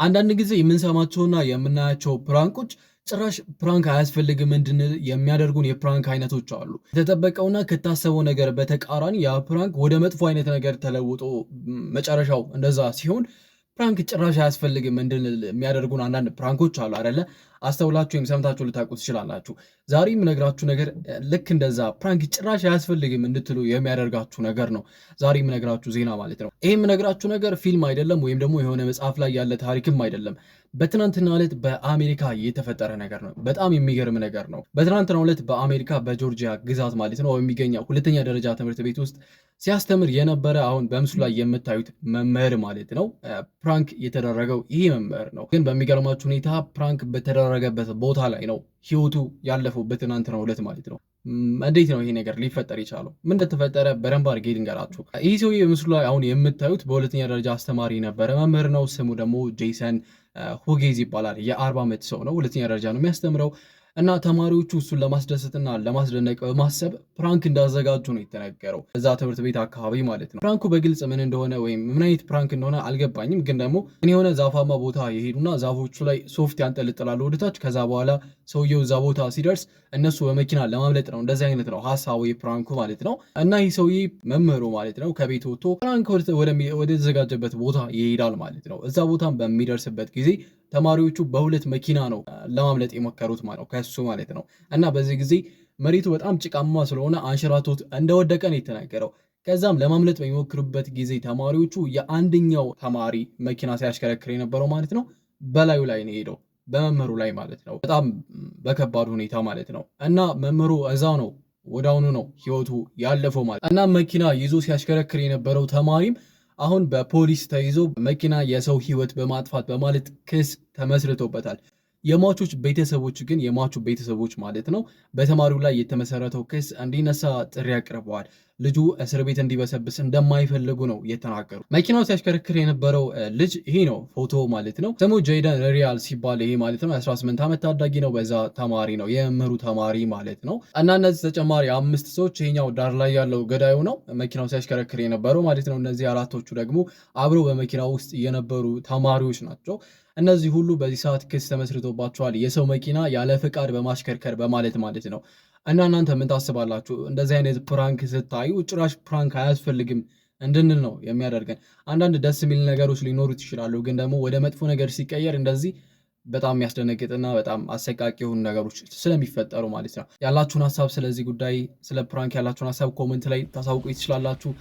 አንዳንድ ጊዜ የምንሰማቸውና የምናያቸው ፕራንኮች ጭራሽ ፕራንክ አያስፈልግም እንድንል የሚያደርጉን የፕራንክ አይነቶች አሉ። ከተጠበቀውና ከታሰበው ነገር በተቃራኒ ያ ፕራንክ ወደ መጥፎ አይነት ነገር ተለውጦ መጨረሻው እንደዛ ሲሆን ፕራንክ ጭራሽ አያስፈልግም እንድንል የሚያደርጉን አንዳንድ ፕራንኮች አሉ አይደለ? አስተውላችሁ ወይም ሰምታችሁ ልታውቁ ትችላላችሁ። ዛሬ የምነግራችሁ ነገር ልክ እንደዛ ፕራንክ ጭራሽ አያስፈልግም እንድትሉ የሚያደርጋችሁ ነገር ነው። ዛሬ የምነግራችሁ ዜና ማለት ነው። ይሄ የምነግራችሁ ነገር ፊልም አይደለም ወይም ደግሞ የሆነ መጽሐፍ ላይ ያለ ታሪክም አይደለም። በትናንትናው ዕለት በአሜሪካ የተፈጠረ ነገር ነው። በጣም የሚገርም ነገር ነው። በትናንትናው ዕለት በአሜሪካ በጆርጂያ ግዛት ማለት ነው የሚገኘው ሁለተኛ ደረጃ ትምህርት ቤት ውስጥ ሲያስተምር የነበረ አሁን በምስሉ ላይ የምታዩት መምህር ማለት ነው ፕራንክ የተደረገው ይህ መምህር ነው። ግን በሚገርማችሁ ሁኔታ ፕራንክ በተደረገበት ቦታ ላይ ነው ህይወቱ ያለፈው በትናንትናው ዕለት ማለት ነው። እንዴት ነው ይሄ ነገር ሊፈጠር የቻለው? ምን እንደተፈጠረ በደንብ አድርጌ ልንገራችሁ። ይህ ሰውዬ በምስሉ ላይ አሁን የምታዩት በሁለተኛ ደረጃ አስተማሪ የነበረ መምህር ነው። ስሙ ደግሞ ጄሰን ሁጌዝ ይባላል። የ40 ዓመት ሰው ነው። ሁለተኛ ደረጃ ነው የሚያስተምረው እና ተማሪዎቹ እሱን ለማስደሰትና ለማስደነቅ በማሰብ ፕራንክ እንዳዘጋጁ ነው የተነገረው፣ እዛ ትምህርት ቤት አካባቢ ማለት ነው። ፕራንኩ በግልጽ ምን እንደሆነ ወይም ምን አይነት ፕራንክ እንደሆነ አልገባኝም። ግን ደግሞ ምን የሆነ ዛፋማ ቦታ የሄዱና ዛፎቹ ላይ ሶፍት ያንጠልጥላሉ ወደታች። ከዛ በኋላ ሰውየው እዛ ቦታ ሲደርስ እነሱ በመኪና ለማምለጥ ነው። እንደዚህ አይነት ነው ሀሳቡ የፕራንኩ ማለት ነው። እና ይህ ሰውዬ መምህሩ ማለት ነው ከቤት ወጥቶ ፕራንክ ወደ ተዘጋጀበት ቦታ ይሄዳል ማለት ነው። እዛ ቦታም በሚደርስበት ጊዜ ተማሪዎቹ በሁለት መኪና ነው ለማምለጥ የሞከሩት ማለት ነው ከሱ ማለት ነው። እና በዚህ ጊዜ መሬቱ በጣም ጭቃማ ስለሆነ አንሸራቶት እንደወደቀ ነው የተናገረው። ከዛም ለማምለጥ በሚሞክሩበት ጊዜ ተማሪዎቹ የአንደኛው ተማሪ መኪና ሲያሽከረክር የነበረው ማለት ነው በላዩ ላይ ነው ሄደው በመምህሩ ላይ ማለት ነው። በጣም በከባድ ሁኔታ ማለት ነው። እና መምህሩ እዛው ነው ወዳውኑ ነው ህይወቱ ያለፈው ማለት እና መኪና ይዞ ሲያሽከረክር የነበረው ተማሪም አሁን በፖሊስ ተይዞ መኪና የሰው ህይወት በማጥፋት በማለት ክስ ተመስርቶበታል። የሟቾች ቤተሰቦች ግን የሟቹ ቤተሰቦች ማለት ነው በተማሪው ላይ የተመሰረተው ክስ እንዲነሳ ጥሪ አቅርበዋል። ልጁ እስር ቤት እንዲበሰብስ እንደማይፈልጉ ነው የተናገሩ። መኪናው ሲያሽከረክር የነበረው ልጅ ይሄ ነው ፎቶ ማለት ነው። ስሙ ጄደን ሪያል ሲባል ይሄ ማለት ነው 18 ዓመት ታዳጊ ነው። በዛ ተማሪ ነው የመምህሩ ተማሪ ማለት ነው። እና እነዚህ ተጨማሪ 5 ሰዎች ይሄኛው ዳር ላይ ያለው ገዳዩ ነው መኪናው ሲያሽከረክር የነበረው ማለት ነው። እነዚህ አራቶቹ ደግሞ አብረው በመኪናው ውስጥ የነበሩ ተማሪዎች ናቸው። እነዚህ ሁሉ በዚህ ሰዓት ክስ ተመስርቶባቸዋል የሰው መኪና ያለ ፍቃድ በማሽከርከር በማለት ማለት ነው። እና እናንተ ምን ታስባላችሁ? እንደዚህ አይነት ፕራንክ ስታዩ ጭራሽ ፕራንክ አያስፈልግም እንድንል ነው የሚያደርገን። አንዳንድ ደስ የሚል ነገሮች ሊኖሩት ይችላሉ፣ ግን ደግሞ ወደ መጥፎ ነገር ሲቀየር እንደዚህ በጣም የሚያስደነግጥና በጣም አሰቃቂ የሆኑ ነገሮች ስለሚፈጠሩ ማለት ነው። ያላችሁን ሀሳብ ስለዚህ ጉዳይ ስለ ፕራንክ ያላችሁን ሀሳብ ኮመንት ላይ ታሳውቁ ትችላላችሁ።